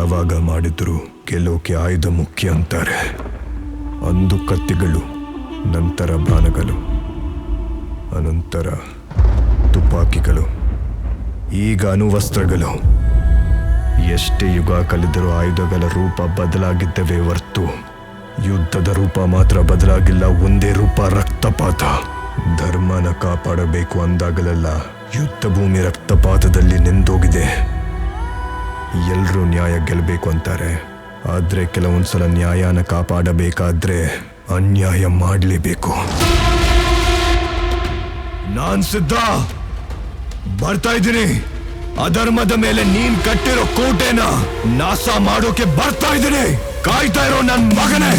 ಯಾವಾಗ ಮಾಡಿದ್ರು ಗೆಲ್ಲೋಕೆ ಆಯುಧ ಮುಖ್ಯ ಅಂತಾರೆ. ಅಂದು ಕತ್ತಿಗಳು, ನಂತರ ಬಾಣಗಳು, ಅನಂತರ ತುಪಾಕಿಗಳು, ಈಗ ಅಣುವಸ್ತ್ರಗಳು. ಎಷ್ಟೇ ಯುಗ ಕಳೆದರೂ ಆಯುಧಗಳ ರೂಪ ಬದಲಾಗಿದ್ದವೇ ಹೊರತು ಯುದ್ಧದ ರೂಪ ಮಾತ್ರ ಬದಲಾಗಿಲ್ಲ. ಒಂದೇ ರೂಪ, ರಕ್ತಪಾತ. ಧರ್ಮನ ಕಾಪಾಡಬೇಕು ಅಂದಾಗಲೆಲ್ಲ ಯುದ್ಧ ಭೂಮಿ ರಕ್ತಪಾತದಲ್ಲಿ ನೆಂದೋಗಿದೆ. ಎಲ್ರೂ ನ್ಯಾಯ ಗೆಲ್ಲಬೇಕು ಅಂತಾರೆ, ಆದ್ರೆ ಕೆಲವೊಂದ್ಸಲ ನ್ಯಾಯನ ಕಾಪಾಡಬೇಕಾದ್ರೆ ಅನ್ಯಾಯ ಮಾಡಲೇಬೇಕು. ನಾನ್ ಸಿದ್ಧ, ಬರ್ತಾ ಇದ್ದೀನಿ. ಅಧರ್ಮದ ಮೇಲೆ ನೀನ್ ಕಟ್ಟಿರೋ ಕೋಟೆನ ನಾಶ ಮಾಡೋಕೆ ಬರ್ತಾ ಇದ್ದೀನಿ. ಕಾಯ್ತಾ ಇರೋ ನನ್ ಮಗನೇ.